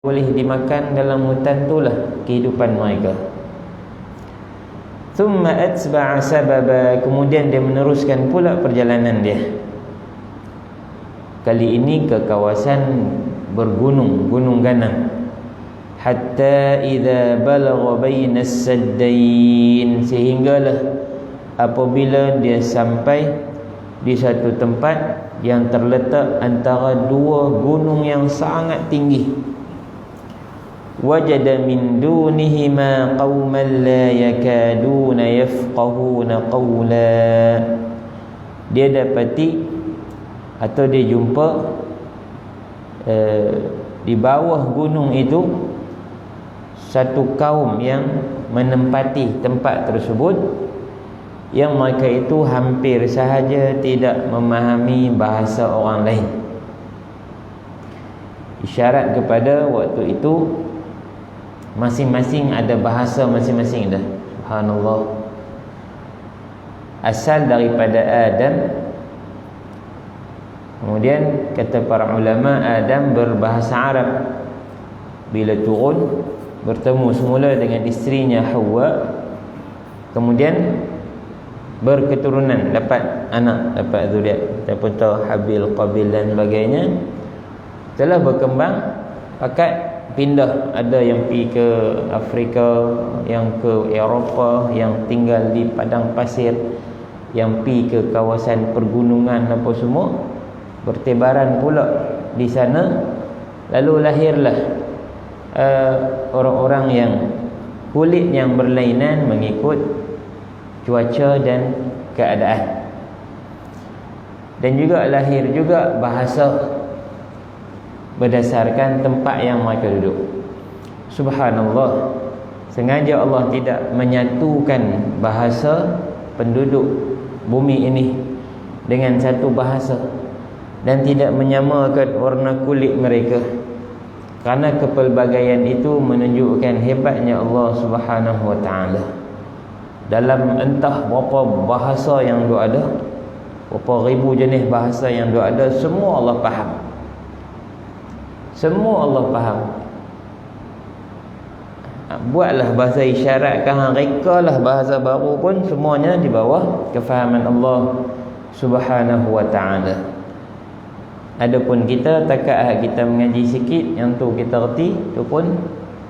boleh dimakan dalam hutan itulah kehidupan mereka. Thumma atba'a sababa, kemudian dia meneruskan pula perjalanan dia. Kali ini ke kawasan bergunung, gunung ganang. Hatta idza balagha bainas saddain, sehinggalah apabila dia sampai di satu tempat yang terletak antara dua gunung yang sangat tinggi. Wajada min dunihima qauman la yakaduna yafqahuna qawla, dia dapati atau dia jumpa di bawah gunung itu satu kaum yang menempati tempat tersebut, yang mereka itu hampir sahaja tidak memahami bahasa orang lain. Isyarat kepada waktu itu masing-masing ada bahasa masing-masing dah. Subhanallah. Asal daripada Adam. Kemudian kata para ulama, Adam berbahasa Arab. Bila turun bertemu semula dengan isterinya Hawa, kemudian berketurunan, dapat anak, dapat zuriat. Kita pun tahu Habil, Qabil dan sebagainya. Telah berkembang pakat pindah, ada yang pergi ke Afrika, yang ke Eropah, yang tinggal di padang pasir, yang pergi ke kawasan pergunungan apa semua, bertebaran pula di sana. Lalu lahirlah orang-orang yang kulit yang berlainan mengikut cuaca dan keadaan. Dan juga lahir juga bahasa berdasarkan tempat yang mereka duduk. Subhanallah, sengaja Allah tidak menyatukan bahasa penduduk bumi ini dengan satu bahasa, dan tidak menyamakan warna kulit mereka, kerana kepelbagaian itu menunjukkan hebatnya Allah Subhanahu wa ta'ala. Dalam entah berapa bahasa yang ada, berapa ribu jenis bahasa yang ada, semua Allah faham. Semua Allah faham. Buatlah bahasa isyarat kah, rekalah bahasa baru pun, semuanya di bawah kefahaman Allah Subhanahu wa ta'ala. Adapun kita, takat kita mengaji sikit, yang tu kita reti, tu pun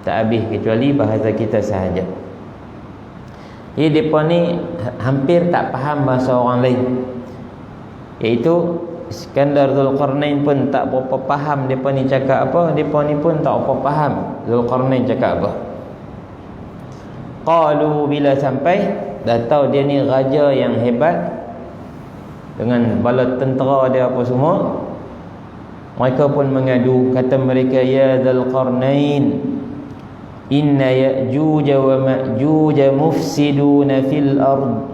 tak habis kecuali bahasa kita sahaja. Jadi mereka ni hampir tak faham bahasa orang lain. Iaitu Iskandar Zulkarnain pun tak berapa faham mereka ni cakap apa, mereka ni pun tak berapa faham Zulkarnain cakap apa. Qalu, bila sampai dah tahu dia ni raja yang hebat dengan bala tentera dia apa semua, mereka pun mengadu. Kata mereka, ya Zulkarnain, inna Ya'juj wa Ma'juj mufsiduna fil ard,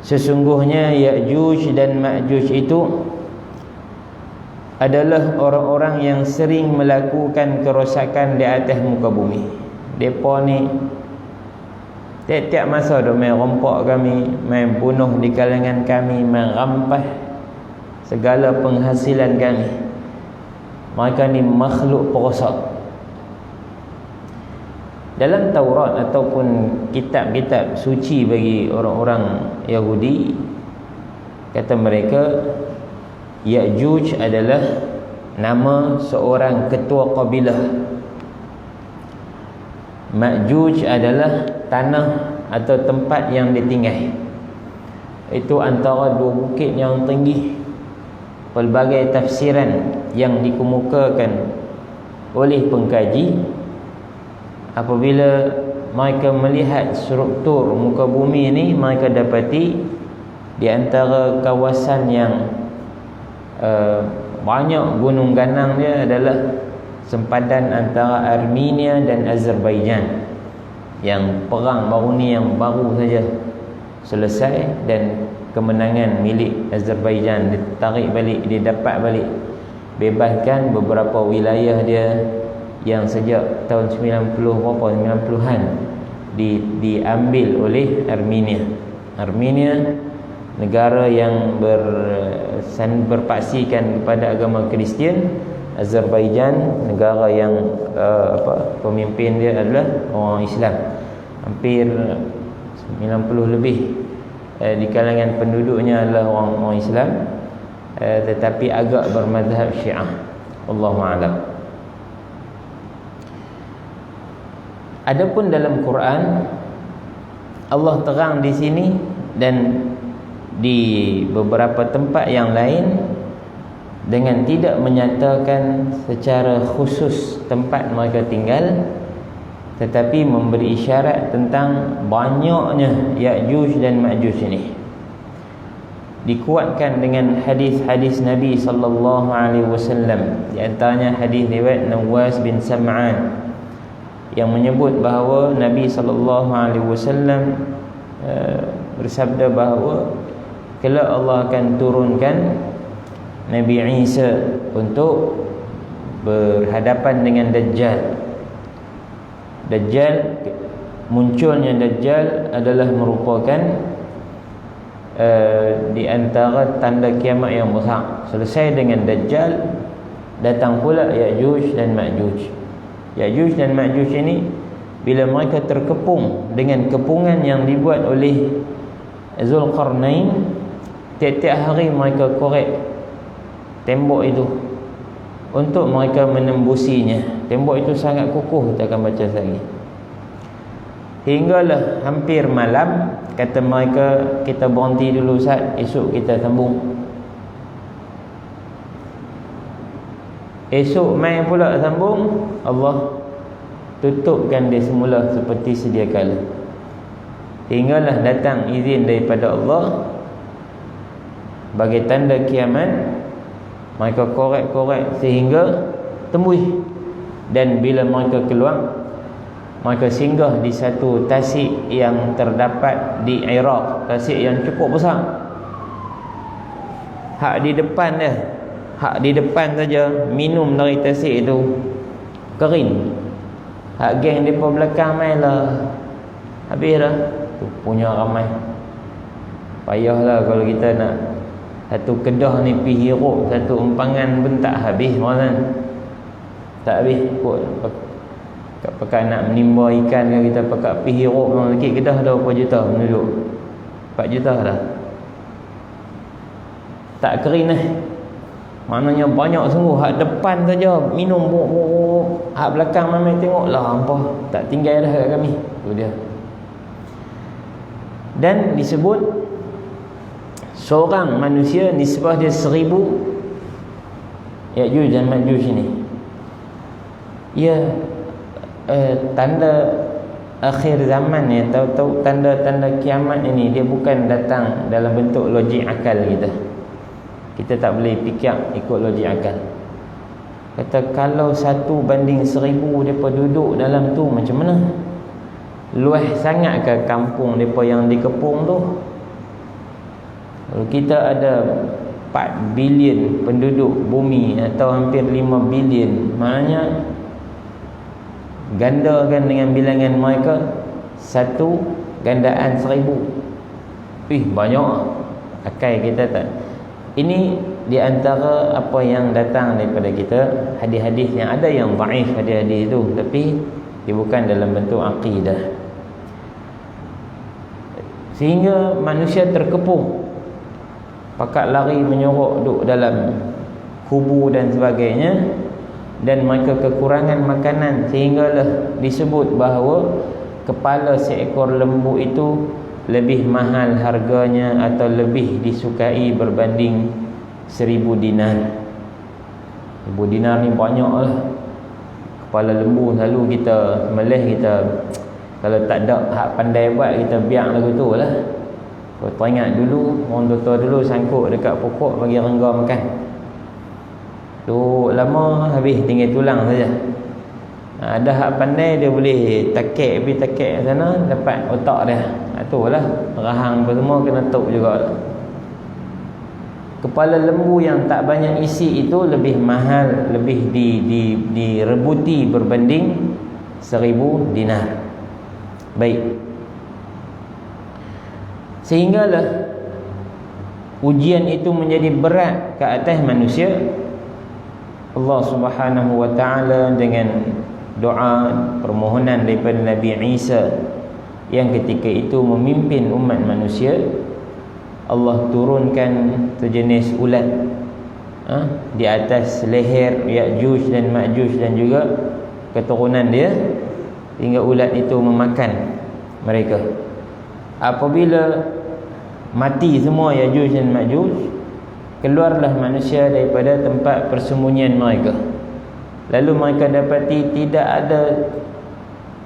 sesungguhnya Ya'juj dan Ma'juj itu adalah orang-orang yang sering melakukan kerosakan di atas muka bumi. Mereka ni tiap-tiap masa duk main rompak kami, main bunuh di kalangan kami, main rampas segala penghasilan kami. Mereka ni makhluk perosak. Dalam Taurat ataupun kitab-kitab suci bagi orang-orang Yahudi, kata mereka Ya'juj adalah nama seorang ketua kabilah. Ma'juj adalah tanah atau tempat yang ditinggal. Itu antara dua bukit yang tinggi. Pelbagai tafsiran yang dikemukakan oleh pengkaji, apabila mereka melihat struktur muka bumi ini, mereka dapati di antara kawasan yang banyak gunung ganang dia adalah sempadan antara Armenia dan Azerbaijan, yang perang baru ni yang baru saja selesai, dan kemenangan milik Azerbaijan ditarik balik, didapat balik, bebaskan beberapa wilayah dia yang sejak tahun 90 berapa, 90-an diambil oleh Armenia. Armenia negara yang berpaksikan kepada agama Kristian, Azerbaijan, negara yang pemimpin dia adalah orang Islam. Hampir 90 lebih di kalangan penduduknya adalah orang Islam, tetapi agak bermazhab Syiah. Wallahu a'lam. Adapun dalam Quran, Allah terang di sini dan di beberapa tempat yang lain dengan tidak menyatakan secara khusus tempat mereka tinggal, tetapi memberi isyarat tentang banyaknya Ya'juj dan Ma'juj ini. Dikuatkan dengan hadis-hadis Nabi sallallahu alaihi wasallam, di antaranya hadis riwayat Nawas bin Sam'an yang menyebut bahawa Nabi sallallahu alaihi wasallam bersabda bahawa kelak Allah akan turunkan Nabi Isa untuk berhadapan dengan Dajjal. Munculnya Dajjal adalah merupakan di antara tanda kiamat yang besar. Selesai dengan Dajjal, datang pula Ya'juj dan Ma'juj. Ya'juj dan Ma'juj ini bila mereka terkepung dengan kepungan yang dibuat oleh Zulkarnain, tiap-tiap hari mereka korek tembok itu untuk mereka menembusinya. Tembok itu sangat kukuh, kita akan baca lagi. Hinggalah hampir malam, kata mereka, kita berhenti dulu Ustaz, esok kita sambung. Esok mai pula sambung, Allah tutupkan dia semula seperti sedia kala. Hinggalah datang izin daripada Allah bagi tanda kiamat. Mereka korek-korek sehingga tembus. Dan bila mereka keluar, mereka singgah di satu tasik yang terdapat di Iraq. Tasik yang cukup besar. Hak di depan saja minum dari tasik itu kering. Hak geng di belakang main lah, habis dah. Tu punya ramai. Payahlah kalau kita nak satu kedah ni pergi hirup, satu empangan pun tak habis kan? Tak habis kot. Pakai nak menimba ikan kan, kita pakai pergi hirup sikit kedah dah berapa juta penduduk? 4 juta dah. Tak kering lah. Maknanya banyak sungguh. Hak depan saja minum buk. Hak belakang mamai tengok lah apa, tak tinggal dah kat kami. Tu dia. Dan disebut seorang manusia nisbah dia 1000 Ya'juj dan Ma'juj ini. Ya, tanda akhir zaman ni, tahu tanda-tanda kiamat ini, dia bukan datang dalam bentuk logik akal kita. Kita tak boleh fikir ikut logik akal. Kata kalau 1:1000 mereka duduk dalam tu, macam mana? Luas sangat ke kampung mereka yang dikepung tu? Kalau kita ada 4 bilion penduduk bumi atau hampir 5 bilion, maknanya gandakan dengan bilangan mereka, satu gandaan 1000. Banyak. Akal kita tak. Ini di antara apa yang datang daripada kita, hadis-hadis yang ada yang dhaif hadis-hadis itu, tapi dia bukan dalam bentuk akidah. Sehingga manusia terkepung, pakat lari menyorok duduk dalam kubu dan sebagainya, dan mereka kekurangan makanan, sehinggalah disebut bahawa kepala seekor lembu itu lebih mahal harganya atau lebih disukai berbanding 1000 dinar. 1000 dinar ni banyak lah. Kepala lembu selalu kita melih, kita kalau tak ada hak pandai buat, kita biar lagu tu lah. Kau teringat dulu, orang tua dulu sangkut dekat pokok bagi rengga makan. Tu lama habis tinggal tulang saja. Ada hak pandai, dia boleh takik sana, dapat otak dia. Itulah rahang apa semua kena tuk juga. Kepala lembu yang tak banyak isi itu lebih mahal, lebih direbuti berbanding 1000 dinar. Baik. Sehinggalah ujian itu menjadi berat ke atas manusia. Allah Subhanahu wa taala dengan doa permohonan daripada Nabi Isa yang ketika itu memimpin umat manusia, Allah turunkan sejenis ulat di atas leher Ya'juj dan Ma'juj dan juga keturunan dia, hingga ulat itu memakan mereka. Apabila mati semua Ya'juj dan Ma'juj, keluarlah manusia daripada tempat persembunyian mereka. Lalu mereka dapati tidak ada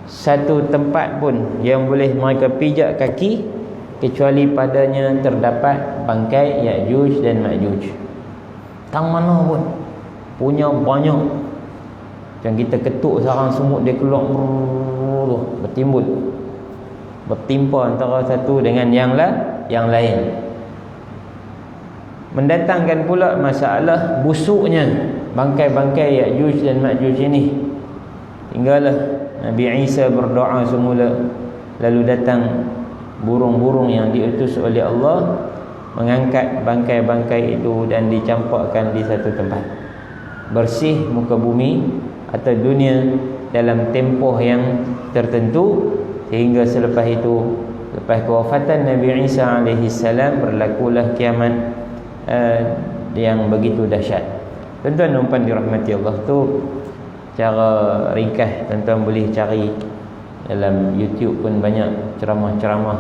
satu tempat pun yang boleh mereka pijak kaki, kecuali padanya terdapat bangkai Ya'juj dan Ma'juj. Tang mana pun punya banyak. Macam kita ketuk sarang semut, dia keluar bertimbul, bertimpa antara satu dengan yang lain. Mendatangkan pula masalah busuknya bangkai-bangkai Ya'juj dan Ma'juj ini. Hinggalah Nabi Isa berdoa semula, lalu datang burung-burung yang diutus oleh Allah mengangkat bangkai-bangkai itu dan dicampakkan di satu tempat. Bersih muka bumi atau dunia dalam tempoh yang tertentu, sehingga selepas itu, lepas kewafatan Nabi Isa alaihi salam, berlakulah kiamat yang begitu dahsyat. Tuan-tuan dan puan dirahmati Allah, tu cara ringkas. Tuan-tuan boleh cari dalam YouTube pun banyak ceramah-ceramah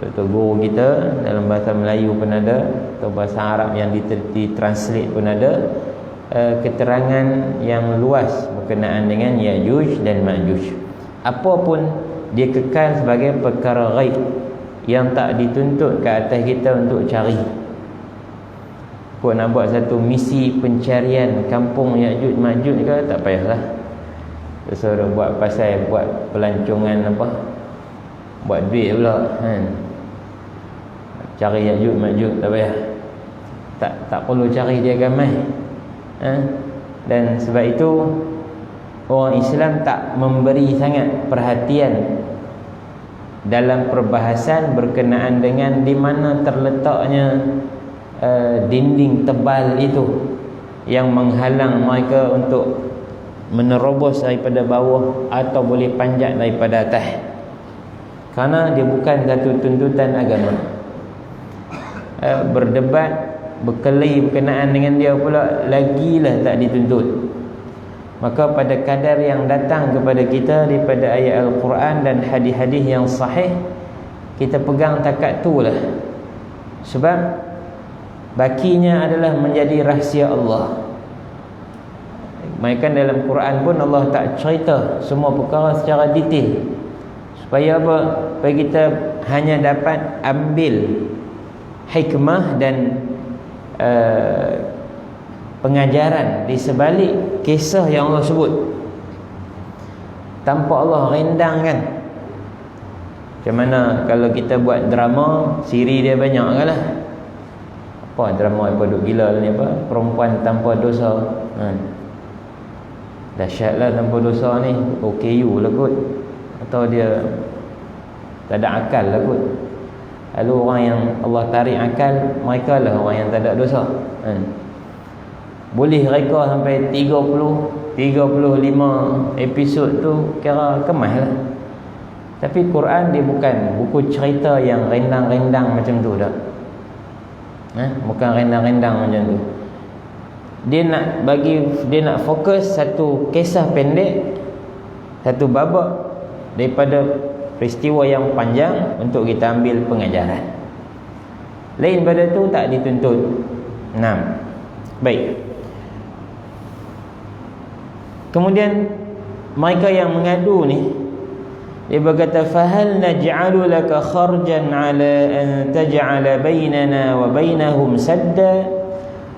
Dr. Guru kita dalam bahasa Melayu pun ada, atau bahasa Arab yang ditranslate pun ada, keterangan yang luas berkenaan dengan Ya'juj dan Ma'juj. Apapun dia kekal sebagai perkara ghaib yang tak dituntut ke atas kita untuk cari. Kau nak buat satu misi pencarian kampung Ya'juj Ma'juj ke, tak payahlah. Suruh buat pasal buat pelancongan apa, buat duit pula cari Ya'juj Ma'juj, tak payah. Tak perlu cari dia ramai. Dan sebab itu orang Islam tak memberi sangat perhatian dalam perbahasan berkenaan dengan di mana terletaknya dinding tebal itu yang menghalang mereka untuk menerobos daripada bawah atau boleh panjat daripada atas. Kerana dia bukan satu tuntutan agama. Berdebat, berkelahi berkenaan dengan dia pula lagilah tak dituntut. Maka pada kadar yang datang kepada kita daripada ayat Al-Quran dan hadis-hadis yang sahih, kita pegang takat tu lah. Sebab bakinya adalah menjadi rahsia Allah. Mereka dalam Quran pun Allah tak cerita semua perkara secara detail. Supaya apa? Supaya kita hanya dapat ambil hikmah dan pengajaran di sebalik kisah yang Allah sebut, tanpa Allah rendangkan. Macam mana kalau kita buat drama, siri dia banyak kan lah. Apa drama apa duk gila ni, apa perempuan tanpa dosa, dahsyatlah tanpa dosa ni. OKU lah kot, atau dia tak ada akal lah kot. Lalu orang yang Allah tarik akal, mereka lah orang yang tak ada dosa. Boleh reka sampai 35 episod tu, kira kemas lah. Tapi Quran dia bukan buku cerita yang rendang-rendang macam tu dah. Bukan rendang-rendang macam tu. Dia nak fokus satu kisah pendek, satu babak daripada peristiwa yang panjang untuk kita ambil pengajaran. Lain pada tu tak dituntut. Baik. Kemudian mereka yang mengadu ni, dia berkata, fahal naj'alu laka kharjan ala an taj'ala bainana wa bainahum sadda?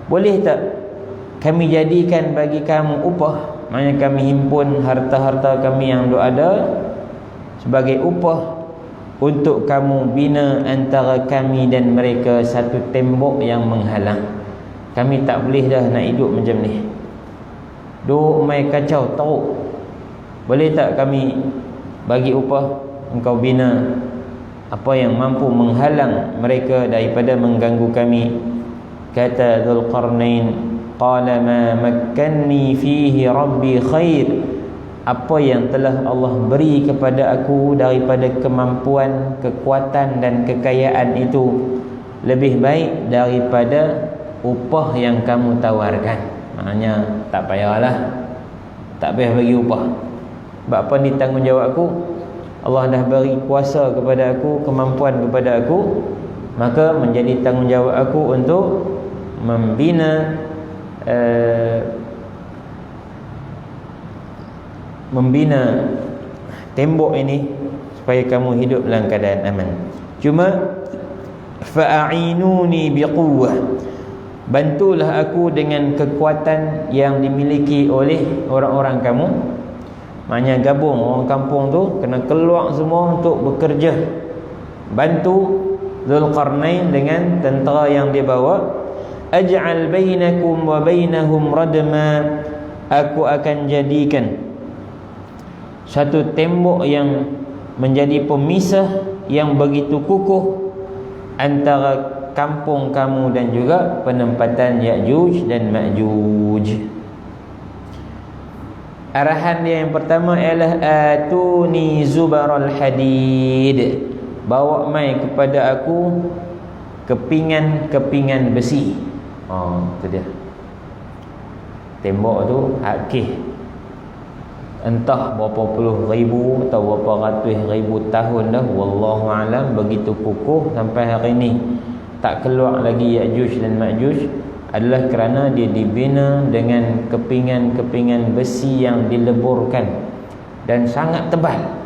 Boleh tak kami jadikan bagi kamu upah, maknanya kami himpun harta-harta kami yang ada sebagai upah untuk kamu bina antara kami dan mereka satu tembok yang menghalang. Kami tak boleh dah nak hidup macam ni, duk mai kacau teruk. Boleh tak kami bagi upah engkau bina apa yang mampu menghalang mereka daripada mengganggu kami? Kata Dzulqarnain, qala ma makkanni fihi rabbi khair, apa yang telah Allah beri kepada aku daripada kemampuan, kekuatan dan kekayaan itu lebih baik daripada upah yang kamu tawarkan. Maknanya tak payahlah, tak payah bagi upah. Sebab apa ni tanggungjawab aku? Allah dah beri kuasa kepada aku, kemampuan kepada aku, maka menjadi tanggungjawab aku untuk membina tembok ini supaya kamu hidup dalam keadaan aman. Cuma fa'inuni biquwwah, bantulah aku dengan kekuatan yang dimiliki oleh orang-orang kamu. Maknanya gabung orang kampung tu kena keluar semua untuk bekerja, bantu Zulqarnain dengan tentera yang dia bawa. Aj'al bainakum wa bainahum radma, aku akan jadikan satu tembok yang menjadi pemisah yang begitu kukuh antara kampung kamu dan juga penempatan Ya'juj dan Ma'juj. Arahan dia yang pertama ialah atuni zubaral hadid, bawa mai kepada aku kepingan-kepingan besi. Itu dia. Tembok tu hakih entah berapa puluh ribu atau berapa ratus ribu tahun dah, wallahu alam, begitu kukuh sampai hari ni tak keluar lagi Ya'juj dan Ma'juj, adalah kerana dia dibina dengan kepingan-kepingan besi yang dileburkan dan sangat tebal.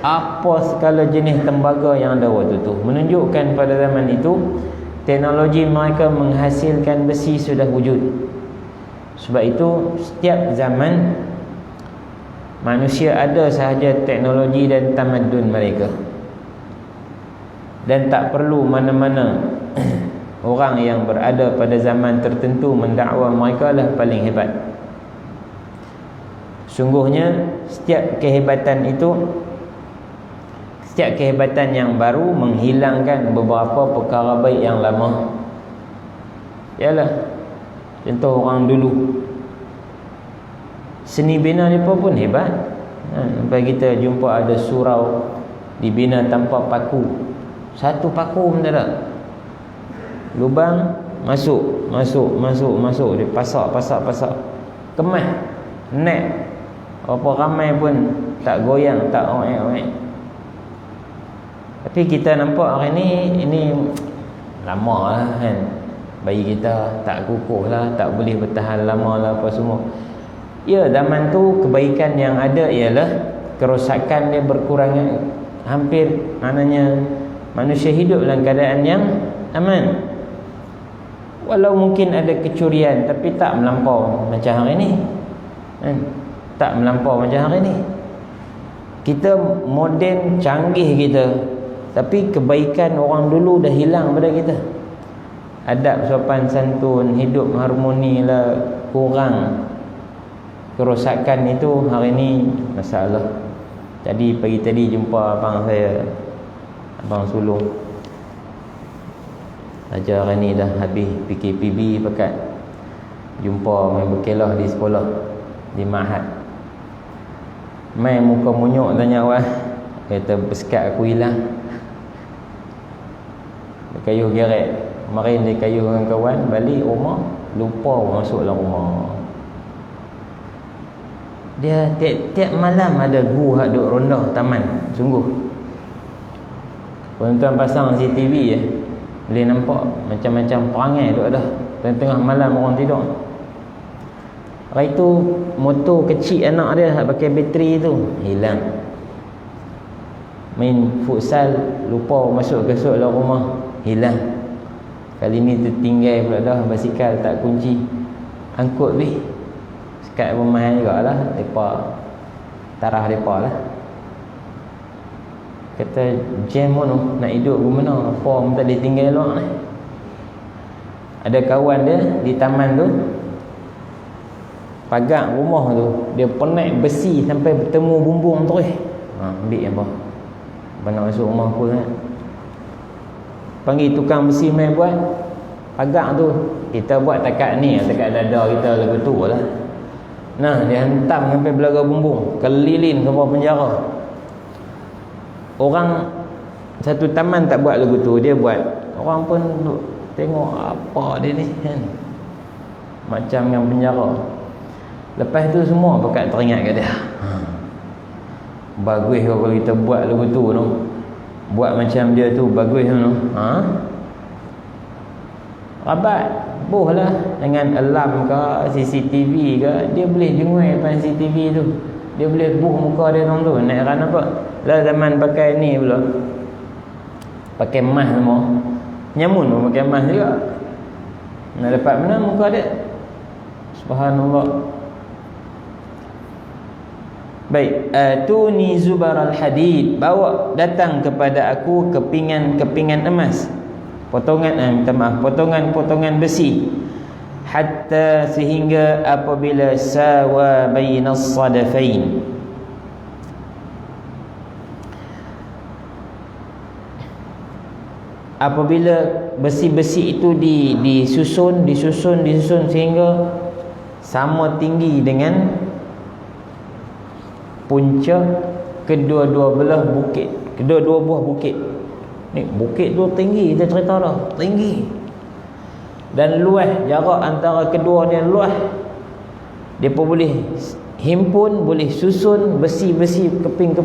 Apa segala jenis tembaga yang ada waktu tu menunjukkan pada zaman itu teknologi mereka menghasilkan besi sudah wujud. Sebab itu setiap zaman manusia ada sahaja teknologi dan tamadun mereka, dan tak perlu mana-mana orang yang berada pada zaman tertentu mendakwa mereka lah paling hebat. Sungguhnya setiap kehebatan yang baru menghilangkan beberapa perkara baik yang lama. Yalah, contoh orang dulu, seni bina mereka pun hebat. Sampai kita jumpa ada surau dibina tanpa paku, satu paku pun tak ada. Lubang masuk, dia pasak, kemas, net, apa ramai pun tak goyang, tak oek-oek. Tapi kita nampak hari ini lama lah kan, bagi kita tak kukuh lah, tak boleh bertahan lama lah apa semua. Ya, zaman tu kebaikan yang ada ialah kerosakan dia berkurang hampir, maknanya manusia hidup dalam keadaan yang aman. Walau mungkin ada kecurian, tapi tak melampau macam hari ni kan? Tak melampau macam hari ni. Kita moden, canggih kita, tapi kebaikan orang dulu dah hilang pada kita. Adab, sopan santun, hidup harmoni lah kurang. Kerosakan itu hari ni masalah. Jadi pagi tadi jumpa abang saya, Abang Sulung. Ajar hari ni dah habis PKPB pekat, jumpa main berkelah di sekolah, di Ma'had. Main muka munyuk tanya awak, kata bersekat aku hilang. Dia kayuh geret. Kemarin dia kayuh dengan kawan, balik rumah lupa masuk dalam rumah. Dia tiap malam ada guru hak duk ronda taman. Sungguh, tuan-tuan pasang CCTV ya, boleh nampak macam-macam perangai duk ada. Tengah malam orang tidur. Hari tu motor kecil anak dia hak pakai bateri tu hilang. Main futsal lupa masuk kesuk dalam rumah, hilang. Kali ni tertinggal pula dah, basikal tak kunci. Angkut weh. Sekat rumah jugalah, depa tarah depa lah. Kata jam mana nak hidup ke mana, form tak ditinggal luar ni. Ada kawan dia di taman tu, pagar rumah tu dia penat besi sampai bertemu bumbung terus. Ambil apa? Abang nak masuk rumah aku kan. Panggil tukang besi main buat. pagar tu. Kita buat takat ni, takat dada kita lagu tu lah. Nah, dia hantam sampai belaga bumbung, keliling ke bawah penjara. Orang satu taman tak buat lagu tu, dia buat. Orang pun tengok apa dia ni kan. Macam dengan penjara. Lepas tu semua pakat teringat kat dia. Bagus kalau kita buat lagu tu tu. Buat macam dia tu bagus tu. Rabat buh lah dengan alarm ke CCTV ke, dia boleh jengui depan CCTV tu, dia boleh buh muka dia orang tu. Nak heran apa lah zaman pakai ni pula, pakai mask semua. Nyamun pun pakai mask juga. Nak dapat mana muka dia? Subhanallah. Baik, atuni zubaral hadid, bawa datang kepada aku kepingan emas, potongan besi, hatta sehingga apabila sawa bainas sadafain, apabila besi-besi itu disusun sehingga sama tinggi dengan puncak kedua-dua belah bukit, kedua-dua buah bukit. Ni bukit tu tinggi, kita cerita dah, tinggi. Dan luas, jarak antara kedua ni luas. Dia pun boleh himpun, boleh susun besi-besi, keping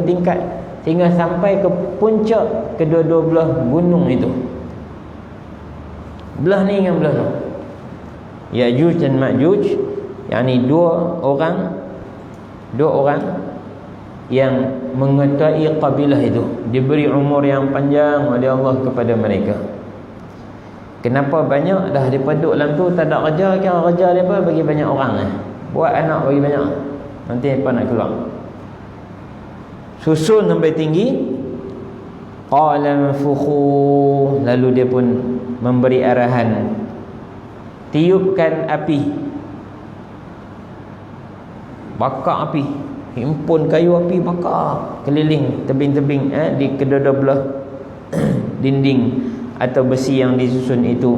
tingkat sehingga sampai ke puncak kedua-dua belah gunung itu. Belah ni dengan belah tu. Ya'juj dan Ma'juj, yakni dua orang yang mengetuai kabilah itu, diberi umur yang panjang oleh Allah kepada mereka. Kenapa banyak? Dah mereka duduk dalam tu, tak ada kerja, kira kerja mereka bagi banyak orang buat anak bagi banyak, nanti mereka nak keluar. Susun sampai tinggi. Qala anfukhu, lalu dia pun memberi arahan, tiupkan api, bakar api, himpun kayu api, bakar keliling tebing-tebing di kedua-dua belah dinding atau besi yang disusun itu.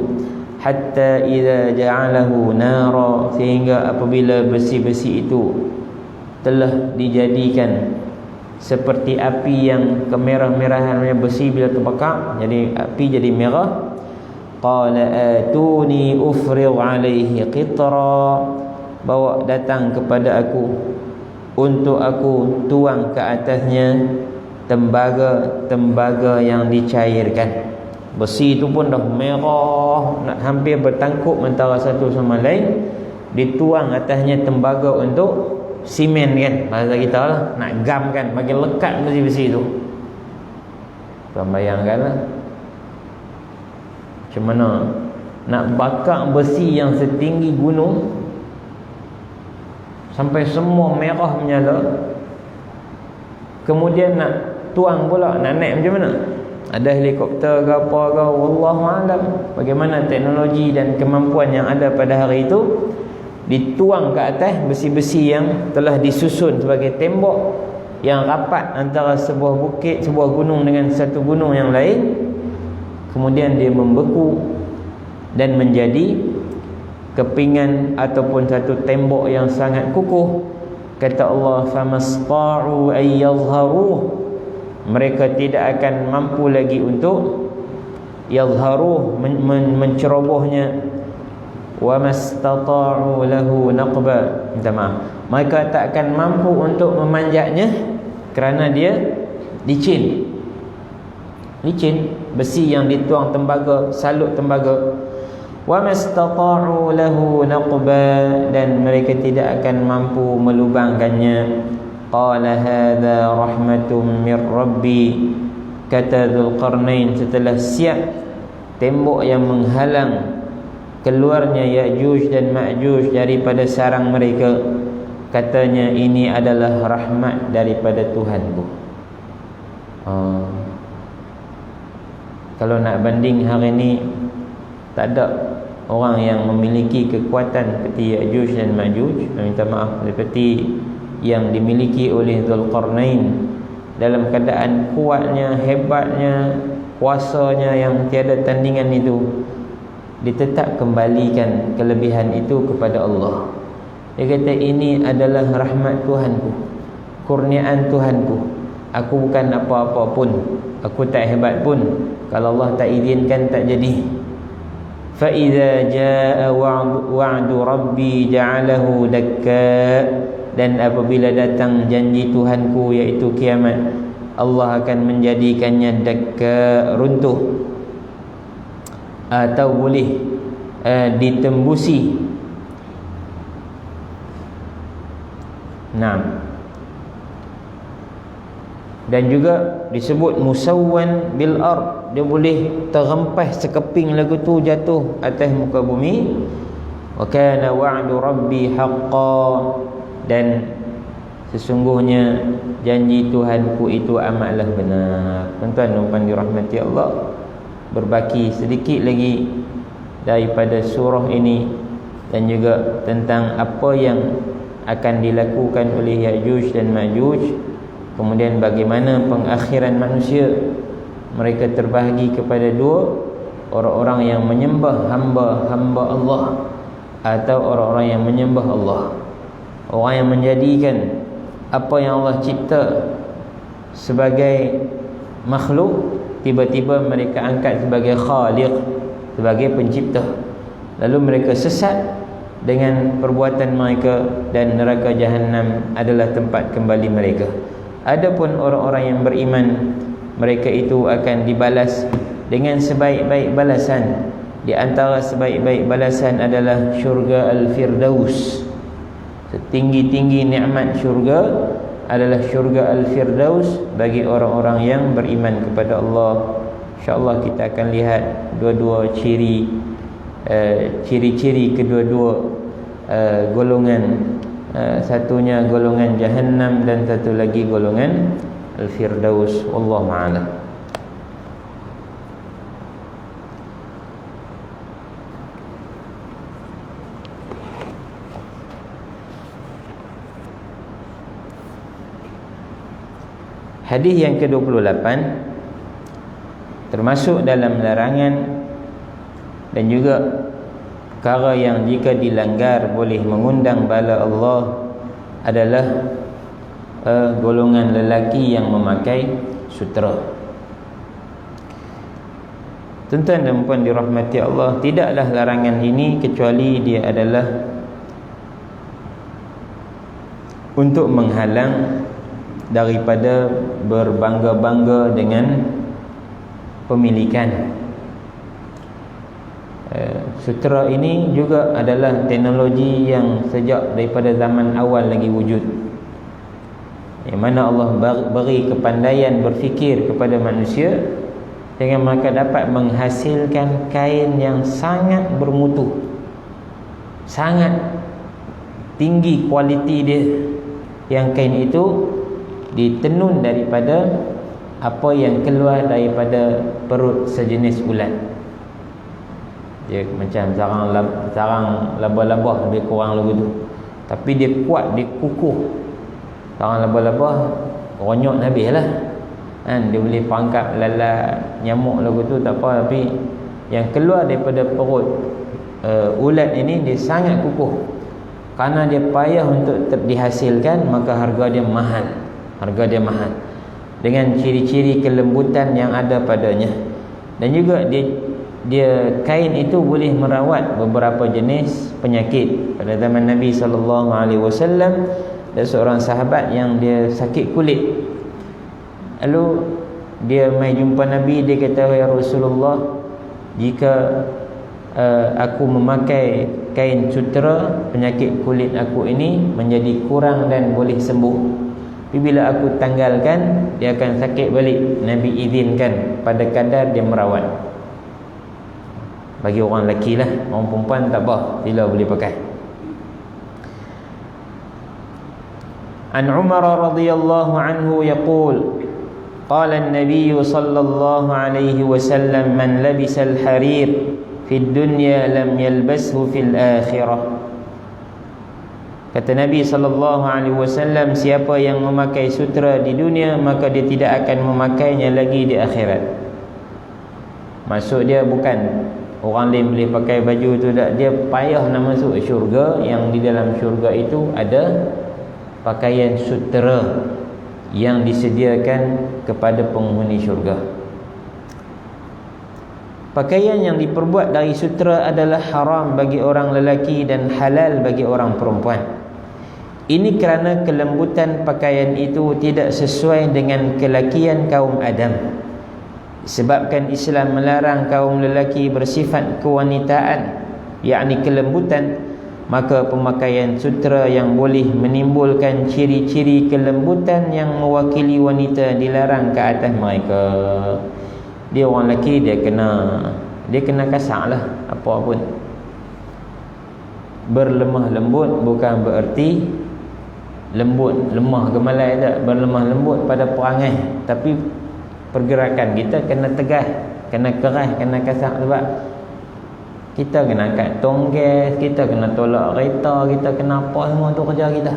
Hatta idza ja'alahu nara, sehingga apabila besi-besi itu telah dijadikan seperti api yang kemerah-merahan besi bila terbakar, jadi api jadi merah. Qala atuni ufriq alaihi qitra, bawa datang kepada aku untuk aku tuang ke atasnya tembaga yang dicairkan. Besi itu pun dah merah, nak hampir bertangkup antara satu sama lain. Dituang atasnya tembaga untuk simen kan, bahasa kita lah, nak gam kan, bagi lekat besi-besi itu. Kau bayangkan lah macam mana nak bakar besi yang setinggi gunung sampai semua merah menyala. Kemudian nak tuang pula, nak naik macam mana? Ada helikopter ke apa ke, wallahu alam bagaimana teknologi dan kemampuan yang ada pada hari itu. Dituang ke atas besi-besi yang telah disusun sebagai tembok yang rapat antara sebuah bukit, sebuah gunung dengan satu gunung yang lain. Kemudian dia membeku dan menjadi kepingan ataupun satu tembok yang sangat kukuh. Kata Allah, famasta'u ay yadhharuh, mereka tidak akan mampu lagi untuk yadhharuh, mencerobohnya. Wa mastata'u lahu naqba, minta maaf, mereka tak akan mampu untuk memanjatnya kerana dia licin besi yang dituang tembaga, salut tembaga. Wa mastata'u lahu naqba, dan mereka tidak akan mampu melubangkannya. Qala hadza rahmatum mir rabbi, kata Dzulqarnain setelah siap tembok yang menghalang keluarnya Ya'juj dan Ma'juj daripada sarang mereka, katanya ini adalah rahmat daripada Tuhanku. Kalau nak banding hari ini, tak ada orang yang memiliki kekuatan seperti Ya'juj dan Ma'juj, minta maaf, seperti yang dimiliki oleh Dzulqarnain, dalam keadaan kuatnya, hebatnya, kuasanya yang tiada tandingan itu. dia tetap kembalikan kelebihan itu kepada Allah. Dia kata, ini adalah rahmat Tuhanku, kurniaan Tuhanku. Aku bukan apa-apa pun, aku tak hebat pun. Kalau Allah tak izinkan, tak jadi. Fa idza jaa wa'du rabbi ja'alahu dakka. Dan apabila datang janji Tuhanku, iaitu kiamat, Allah akan menjadikannya dakka, runtuh, atau boleh ditembusi. Dan juga disebut musawwan bil ard, dia boleh terhempas sekeping lagu tu jatuh atas muka bumi. Wa kana wa'du rabbi haqqan, dan sesungguhnya janji Tuhanku itu amatlah benar. Tuan-tuan dan puan dirahmati Allah, berbaki sedikit lagi daripada surah ini, dan juga tentang apa yang akan dilakukan oleh Ya'juj dan Ma'juj. Kemudian bagaimana pengakhiran manusia. Mereka terbahagi kepada dua, orang-orang yang menyembah hamba-hamba Allah, atau orang-orang yang menyembah Allah. Orang yang menjadikan apa yang Allah cipta sebagai makhluk, tiba-tiba mereka angkat sebagai khaliq, sebagai pencipta. Lalu mereka sesat dengan perbuatan mereka, dan neraka Jahannam adalah tempat kembali mereka. Adapun orang-orang yang beriman, mereka itu akan dibalas dengan sebaik-baik balasan. Di antara sebaik-baik balasan adalah syurga Al-Firdaus. Setinggi-tinggi nikmat syurga adalah syurga Al-Firdaus bagi orang-orang yang beriman kepada Allah. InsyaAllah kita akan lihat dua-dua ciri-ciri kedua-dua golongan. Satunya golongan Jahannam, dan satu lagi golongan Al-Firdaus. Wallahu a'lam. Hadis yang ke-28 termasuk dalam larangan dan juga perkara yang jika dilanggar boleh mengundang bala Allah adalah golongan lelaki yang memakai sutera. Tuan-tuan dan puan dirahmati Allah, tidaklah larangan ini kecuali dia adalah untuk menghalang daripada berbangga-bangga dengan pemilikan. Sutera ini juga adalah teknologi yang sejak daripada zaman awal lagi wujud, yang mana Allah beri kepandaian berfikir kepada manusia sehingga mereka dapat menghasilkan kain yang sangat bermutu, sangat tinggi kualiti dia, yang kain itu ditenun daripada apa yang keluar daripada perut sejenis ulat. Dia macam sarang labah-labah, lebih kurang lagu tu, tapi dia kuat, dia kukuh. Sarang labah-labah ronyok habis lah kan, dia boleh pangkap lalat, nyamuk lagu tu tak apa, tapi yang keluar daripada perut ulat ini dia sangat kukuh. Karena dia payah untuk dihasilkan, maka harga dia mahal. Dengan ciri-ciri kelembutan yang ada padanya. Dan juga dia kain itu boleh merawat beberapa jenis penyakit. Pada zaman Nabi SAW ada seorang sahabat yang dia sakit kulit. Lalu dia mai jumpa Nabi, dia kata, ya Rasulullah, jika aku memakai kain sutera, penyakit kulit aku ini menjadi kurang dan boleh sembuh. Tapi bila aku tanggalkan, dia akan sakit balik. Nabi izinkan pada kadar dia merawat. Bagi orang lelaki lah, orang perempuan tak apa, bila boleh pakai. An Umar radhiyallahu anhu yaqul, qala an-nabiy sallallahu alaihi wasallam, man labisa al-harir fi dunya lam yalbashu fil akhirah. Kata Nabi SAW, siapa yang memakai sutera di dunia, maka dia tidak akan memakainya lagi di akhirat. Maksud dia bukan orang lain boleh pakai baju tu tak, dia payah nak masuk syurga. Yang di dalam syurga itu ada pakaian sutera yang disediakan kepada penghuni syurga. Pakaian yang diperbuat dari sutera adalah haram bagi orang lelaki dan halal bagi orang perempuan. Ini kerana kelembutan pakaian itu tidak sesuai dengan kelakian kaum Adam. Sebabkan Islam melarang kaum lelaki bersifat kewanitaan, yakni kelembutan, maka pemakaian sutera yang boleh menimbulkan ciri-ciri kelembutan yang mewakili wanita dilarang ke atas mereka. Dia orang lelaki, dia kena kasar lah, apa pun. Berlemah lembut bukan bererti lembut, lemah gemalai tak. Berlemah lembut pada perangai, tapi pergerakan kita kena tegas, kena keras, kena kasar. Sebab kita kena angkat tonggas, kita kena tolak kereta, kita kena apa, semua tu kerja kita.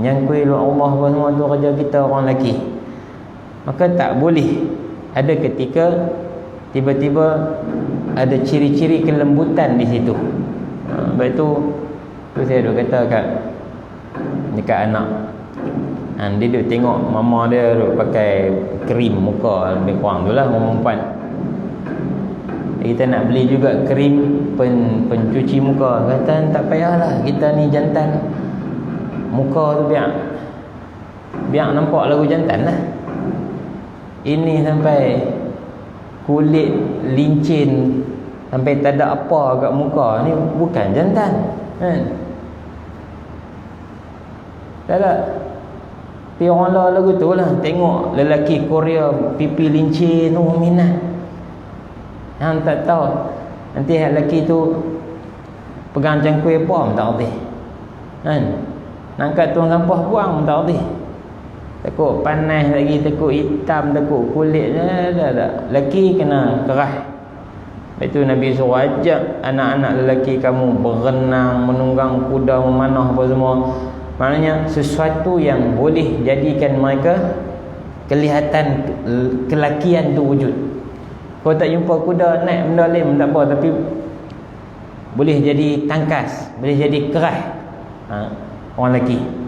Nyangkui luar rumah apa, semua tu kerja kita orang lelaki. Maka tak boleh ada ketika tiba-tiba ada ciri-ciri kelembutan di situ. Sebab itu saya duk kata dekat anak, dia duk tengok mama dia duk pakai krim muka, lebih kurang tu lah orang perempuan. Kita nak beli juga krim pencuci muka. Kata tak payahlah, kita ni jantan, muka tu biar nampak lagu jantan lah. Ini sampai kulit lincin, sampai tak ada apa kat muka, ni bukan jantan kan? Tak ada. Tapi orang lagu tu lah, tengok lelaki Korea pipi lincin tu minat. Yang tak tahu, nanti lelaki tu pegang cangkui apa tak erti kan? Nak angkat tuang sampah buang tak erti. Takut panas lagi, takut hitam, takut kulit. Tak. Lelaki kena keras. Lepas tu Nabi suruh ajak anak-anak lelaki kamu berenang, menunggang kuda, memanah apa semua. Maknanya sesuatu yang boleh jadikan mereka kelihatan kelakian tu wujud. Kau tak jumpa kuda naik benda lain tak apa, tapi boleh jadi tangkas, boleh jadi keras. Orang lelaki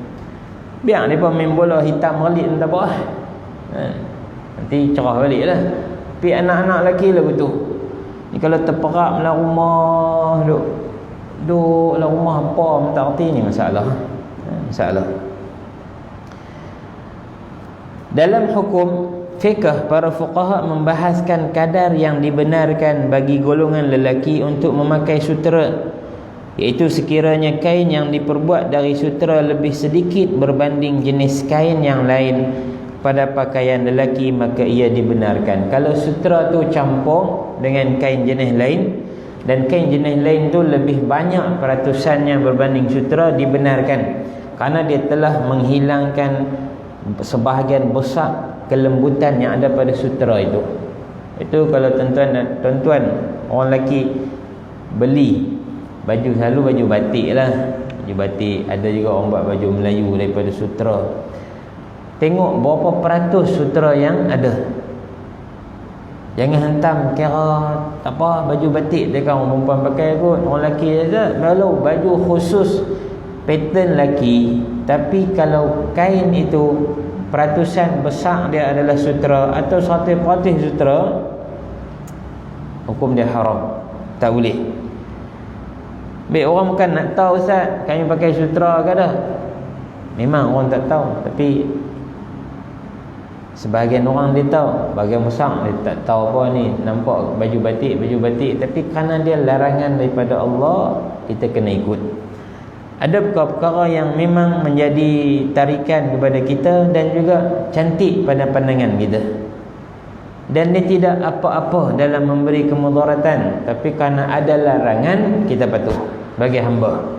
biar mereka main bola hitam relit tak apa, nanti cerah balik lah. Tapi anak-anak lelaki lah betul ni, kalau terperap dalam rumah, duduk dalam rumah apa tak erti, ni masalah. Dalam hukum fiqh, para fuqaha membahaskan kadar yang dibenarkan bagi golongan lelaki untuk memakai sutera, iaitu sekiranya kain yang diperbuat dari sutera lebih sedikit berbanding jenis kain yang lain pada pakaian lelaki, maka ia dibenarkan. Kalau sutera tu campur dengan kain jenis lain, dan kain jenis lain tu lebih banyak peratusannya berbanding sutera, dibenarkan, kerana dia telah menghilangkan sebahagian besar kelembutan yang ada pada sutera itu. Itu kalau tuan-tuan orang lelaki beli baju, selalu baju batik lah. Baju batik, ada juga orang buat baju Melayu daripada sutera. Tengok berapa peratus sutera yang ada. Jangan hantam kira tak apa baju batik dekat orang perempuan pakai kot, orang lelaki saja. Kalau baju khusus pattern lelaki, tapi kalau kain itu peratusan besar dia adalah sutera atau 100% sutera, hukum dia haram, tak boleh. Baik, orang bukan nak tahu Ustaz kami pakai sutera ke dah. Memang orang tak tahu, tapi sebahagian orang dia tahu, bahagian besar dia tak tahu apa ni, nampak baju batik, tapi kerana dia larangan daripada Allah, kita kena ikut. Ada perkara-perkara yang memang menjadi tarikan kepada kita dan juga cantik pada pandangan kita, dan dia tidak apa-apa dalam memberi kemudaratan, tapi kerana ada larangan, kita patuh bagi hamba.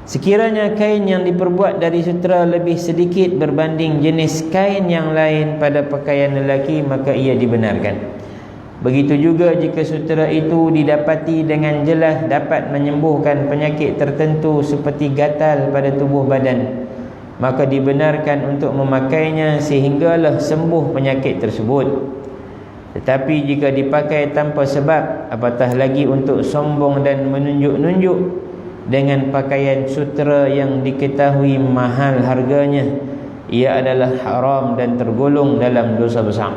Sekiranya kain yang diperbuat dari sutera lebih sedikit berbanding jenis kain yang lain pada pakaian lelaki, maka ia dibenarkan. Begitu juga jika sutera itu didapati dengan jelas dapat menyembuhkan penyakit tertentu seperti gatal pada tubuh badan, maka dibenarkan untuk memakainya sehinggalah sembuh penyakit tersebut. Tetapi jika dipakai tanpa sebab, apatah lagi untuk sombong dan menunjuk-nunjuk dengan pakaian sutera yang diketahui mahal harganya, ia adalah haram dan tergolong dalam dosa besar.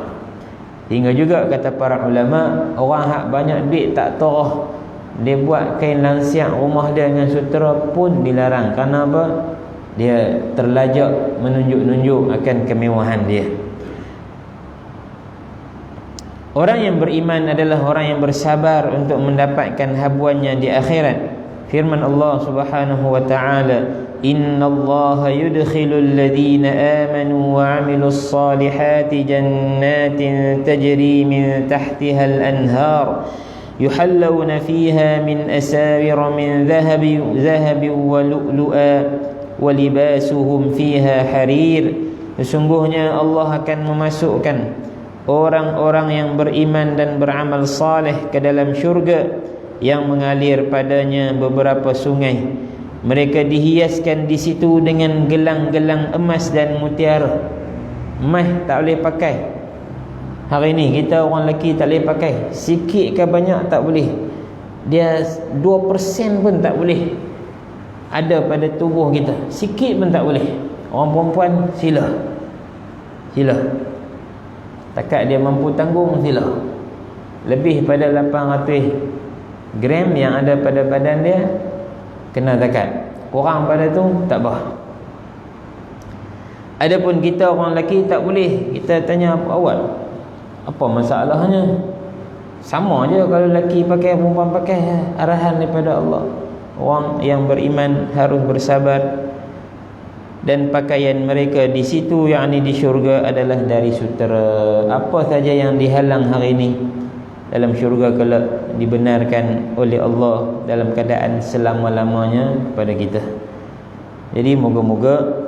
Hingga juga kata para ulama, orang hak banyak duit tak tahu, dia buat kain lansiak rumah dia dengan sutera pun dilarang. Kerana apa? Dia terlajak menunjuk-nunjuk akan kemewahan dia. Orang yang beriman adalah orang yang bersabar untuk mendapatkan habuannya di akhirat. Firman Allah Subhanahu wa taala, innallaha yudkhilul ladzina amanu wa 'amilus salihati jannatin tajri min tahtiha al-anhar yuhallawna fiha min asawira min dhahabin wa lu'lu'a wa libasuhum fiha harir. Sesungguhnya Allah akan memasukkan orang-orang yang beriman dan beramal saleh ke dalam syurga yang mengalir padanya beberapa sungai. Mereka dihiaskan di situ dengan gelang-gelang emas dan mutiara. Emas tak boleh pakai. Hari ni kita orang lelaki tak boleh pakai. Sikit ke banyak tak boleh. Dia 2% pun tak boleh ada pada tubuh kita. Sikit pun tak boleh. Orang perempuan sila. Takat dia mampu tanggung, sila. Lebih pada 800 gram yang ada pada badan dia, kena zakat. Kurang pada tu tak apa. Adapun kita orang lelaki tak boleh. Kita tanya awal, apa masalahnya? Sama je kalau lelaki pakai, perempuan pakai. Arahan daripada Allah. Orang yang beriman harus bersabar, dan pakaian mereka di situ, yakni di syurga, adalah dari sutera. Apa saja yang dihalang hari ini dalam syurga kelak dibenarkan oleh Allah dalam keadaan selama-lamanya kepada kita. Jadi moga-moga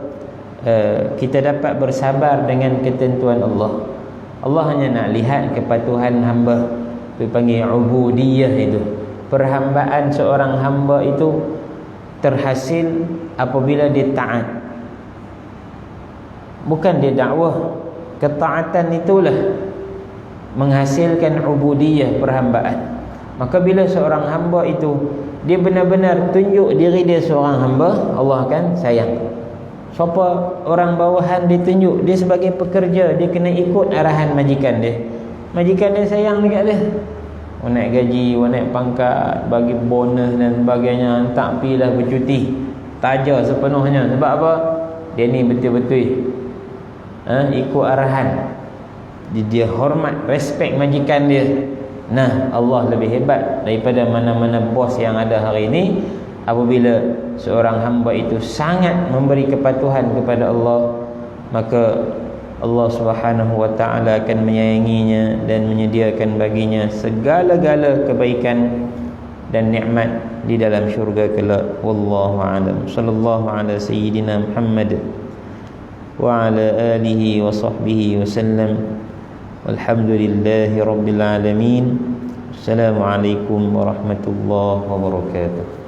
kita dapat bersabar dengan ketentuan Allah. Allah hanya nak lihat kepatuhan hamba. Itu panggil ubudiyah itu. Perhambaan seorang hamba itu terhasil apabila dia taat. Bukan dia dakwah. Ketaatan itulah menghasilkan ubudiyah, perhambaan. Maka bila seorang hamba itu dia benar-benar tunjuk diri dia seorang hamba, Allah akan sayang. Siapa orang bawahan ditunjuk dia sebagai pekerja, dia kena ikut arahan majikan dia. Majikan dia sayang dekat dia. Naik gaji, naik pangkat, bagi bonus dan sebagainya, tak pilah bercuti. Taja sepenuhnya. Sebab apa? Dia ni betul-betul ikut arahan. Dia hormat, respect majikan dia. Nah, Allah lebih hebat daripada mana-mana bos yang ada hari ini. Apabila seorang hamba itu sangat memberi kepatuhan kepada Allah, maka Allah Subhanahu wa taala akan menyayanginya dan menyediakan baginya segala-gala kebaikan dan nikmat di dalam syurga kelak. Wallahu a'lam. Sallallahu ala sayyidina Muhammad wa ala alihi wa sahbihi wasallam. Walhamdulillahi rabbil alamin. Assalamualaikum warahmatullahi wabarakatuh.